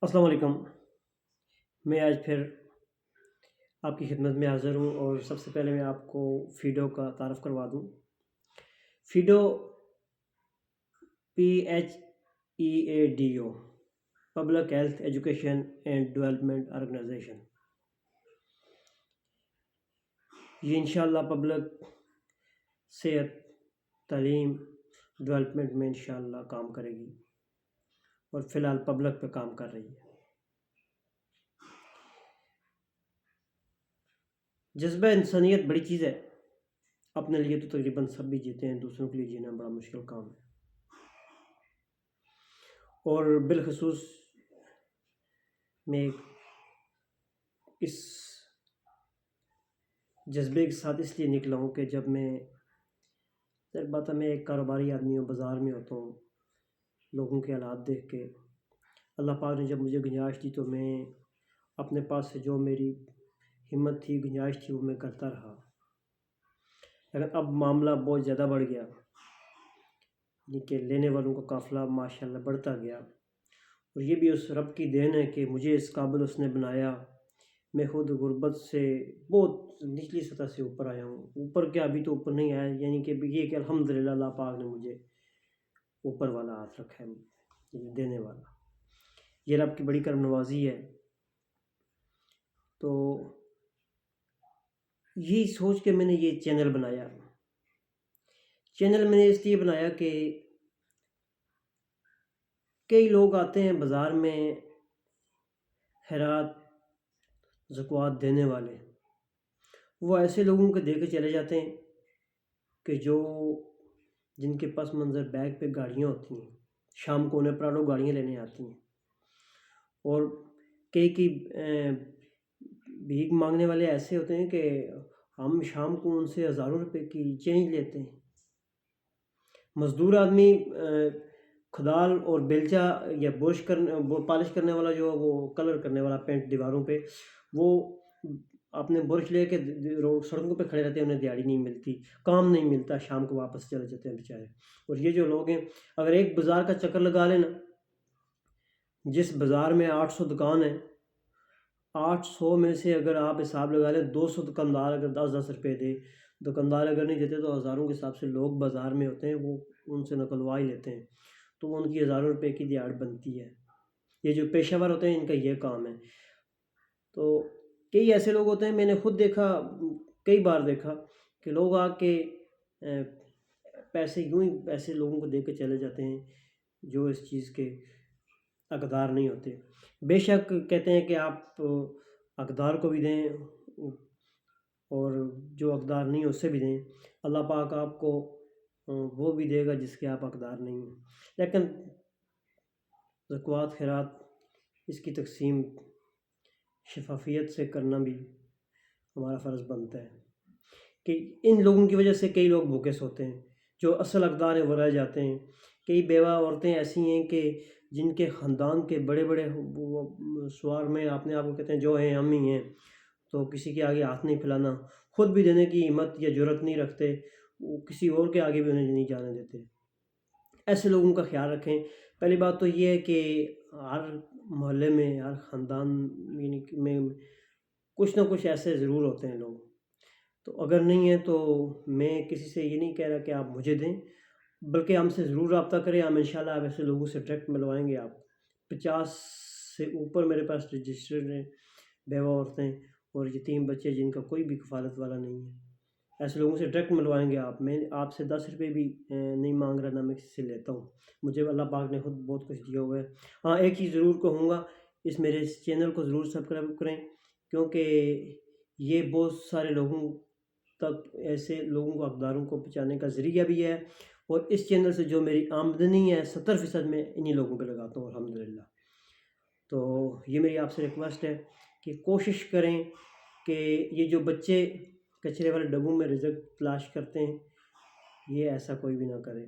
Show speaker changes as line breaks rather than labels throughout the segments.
السلام علیکم۔ میں آج پھر آپ کی خدمت میں حاضر ہوں، اور سب سے پہلے میں آپ کو فیڈو کا تعارف کروا دوں۔ PHEADO PHEADO public health education and development organisation, یہ انشاءاللہ پبلک صحت، تعلیم، ڈیولپمنٹ میں انشاءاللہ کام کرے گی، اور فی الحال پبلک پہ کام کر رہی ہے۔ جذبہ انسانیت بڑی چیز ہے، اپنے لیے تو تقریباً سب بھی جیتے ہیں، دوسروں کے لیے جینا بڑا مشکل کام ہے، اور بالخصوص میں اس جذبے کے ساتھ اس لیے نکلا ہوں کہ جب میں بات ہے، میں ایک کاروباری آدمی ہوں، بازار میں ہوتا ہوں، لوگوں کے حالات دیکھ کے اللہ پاک نے جب مجھے گنجائش دی تو میں اپنے پاس سے جو میری ہمت تھی، گنجائش تھی، وہ میں کرتا رہا۔ لیکن اب معاملہ بہت زیادہ بڑھ گیا، یعنی کہ لینے والوں کا قافلہ ماشاءاللہ بڑھتا گیا، اور یہ بھی اس رب کی دین ہے کہ مجھے اس قابل اس نے بنایا۔ میں خود غربت سے بہت نچلی سطح سے اوپر آیا ہوں، اوپر کیا، ابھی تو اوپر نہیں آیا، یعنی کہ یہ کہ الحمدللہ اللہ پاک نے مجھے اوپر والا ہاتھ رکھا ہے، یعنی دینے والا، یہ رب کی بڑی کرم نوازی ہے۔ تو یہی سوچ کے میں نے یہ چینل بنایا۔ چینل میں نے اس لیے بنایا کہ کئی لوگ آتے ہیں بازار میں خیرات زکوٰۃ دینے والے، وہ ایسے لوگوں کو دے کے چلے جاتے ہیں کہ جن کے پس منظر بیگ پہ گاڑیاں ہوتی ہیں، شام کو انہیں پراڈو گاڑیاں لینے آتی ہیں، اور کئی بھیک مانگنے والے ایسے ہوتے ہیں کہ ہم شام کو ان سے ہزاروں روپے کی چینج لیتے ہیں۔ مزدور آدمی کھدال اور بیلچا یا پالش کرنے والا، جو وہ کلر کرنے والا پینٹ دیواروں پہ، وہ اپنے برش لے کے سڑکوں پہ کھڑے رہتے ہیں، انہیں دیہڑی نہیں ملتی، کام نہیں ملتا، شام کو واپس چلے جاتے ہیں بیچارے۔ اور یہ جو لوگ ہیں، اگر ایک بازار کا چکر لگا لینا، جس بازار میں 800 دکان ہیں، 800 میں سے اگر آپ حساب لگا لیں 200 دکاندار اگر 10-10 روپے دے، دکاندار اگر نہیں دیتے تو ہزاروں کے حساب سے لوگ بازار میں ہوتے ہیں، وہ ان سے نکلوا ہی لیتے ہیں، تو ان کی ہزاروں روپے کی دیہڑ بنتی ہے۔ یہ جو پیشہ ور ہوتے ہیں، ان کا یہ کام ہے۔ تو کئی ایسے لوگ ہوتے ہیں، میں نے خود دیکھا، کئی بار دیکھا کہ لوگ آ کے پیسے یوں ہی ایسے لوگوں کو دے کے چلے جاتے ہیں جو اس چیز کے حقدار نہیں ہوتے۔ بے شک کہتے ہیں کہ آپ حقدار کو بھی دیں، اور جو حقدار نہیں ہے اس سے بھی دیں، اللہ پاک آپ کو وہ بھی دے گا جس کے آپ حقدار نہیں ہیں۔ لیکن زکوٰۃ خیرات اس کی تقسیم شفافیت سے کرنا بھی ہمارا فرض بنتا ہے، کہ ان لوگوں کی وجہ سے کئی لوگ بھوکے سوتے ہیں، جو اصل حقدار ہیں وہ رہ جاتے ہیں۔ کئی بیوہ عورتیں ایسی ہیں کہ جن کے خاندان کے بڑے بڑے سوار میں اپنے آپ کو کہتے ہیں جو ہیں ہم ہی ہیں، تو کسی کے آگے ہاتھ نہیں پھیلانا، خود بھی دینے کی ہمت یا جرات نہیں رکھتے، وہ کسی اور کے آگے بھی انہیں نہیں جانے دیتے۔ ایسے لوگوں کا خیال رکھیں۔ پہلی بات تو یہ ہے کہ ہر محلے میں، ہر خاندان یعنی کہ میں کچھ نہ کچھ ایسے ضرور ہوتے ہیں لوگ، تو اگر نہیں ہے تو میں کسی سے یہ نہیں کہہ رہا کہ آپ مجھے دیں، بلکہ ہم سے ضرور رابطہ کریں، ہم انشاءاللہ آپ ایسے لوگوں سے ڈائریکٹ ملوائیں گے۔ آپ 50 سے اوپر میرے پاس رجسٹرڈ ہیں بیوہ عورتیں اور یتیم بچے جن کا کوئی بھی کفالت والا نہیں ہے، ایسے لوگوں سے ڈائریکٹ ملوائیں گے آپ۔ میں آپ سے 10 روپے بھی نہیں مانگ رہا، نہ میں کسی سے لیتا ہوں، مجھے اللہ پاک نے خود بہت کچھ دیا ہوا ہے۔ ہاں، ایک چیز ضرور کہوں گا، اس چینل کو ضرور سبسکرائب کریں، کیونکہ یہ بہت سارے لوگوں تک، ایسے لوگوں کو، حقداروں کو پہنچانے کا ذریعہ بھی ہے، اور اس چینل سے جو میری آمدنی ہے 70% میں انہی لوگوں پہ لگاتا ہوں الحمدللہ۔ تو یہ میری آپ سے ریکویسٹ ہے کہ کوشش کریں کہ یہ جو بچے کچرے والے ڈبوں میں رزق تلاش کرتے ہیں، یہ ایسا کوئی بھی نہ کرے۔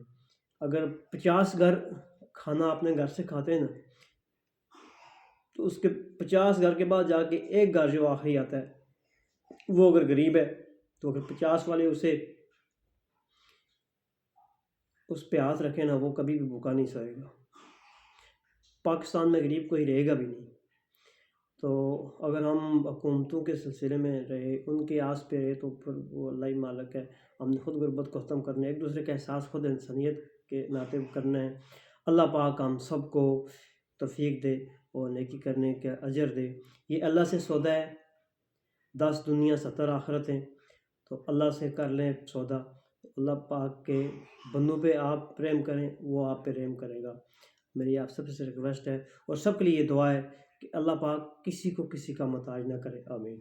اگر 50 گھر کھانا اپنے گھر سے کھاتے ہیں نا، تو اس کے 50 گھر کے بعد جا کے ایک گھر جو آخری آتا ہے، وہ اگر غریب ہے تو اگر 50 والے اس پہ ہاتھ رکھیں نا، وہ کبھی بھی بھوکا نہیں سوئے گا۔ پاکستان میں غریب کوئی رہے گا بھی نہیں۔ تو اگر ہم حکومتوں کے سلسلے میں رہے، ان کے آس پہ رہے، تو پھر وہ اللہ ہی مالک ہے۔ ہم نے خود غربت کو ختم کرنا ہے، ایک دوسرے کا احساس خود انسانیت کے ناطے کرنا ہے۔ اللہ پاک ہم سب کو توفیق دے اور نیکی کرنے کا اجر دے۔ یہ اللہ سے سودا ہے، 10 دنیا 70 آخرت ہیں، تو اللہ سے کر لیں سودا۔ اللہ پاک کے بندوں پہ آپ رحم کریں، وہ آپ پہ رحم کرے گا۔ میری آپ سب سے ریکویسٹ ہے، اور سب کے لیے یہ دعا ہے کہ اللہ پاک کسی کو کسی کا محتاج نہ کرے۔ آمین۔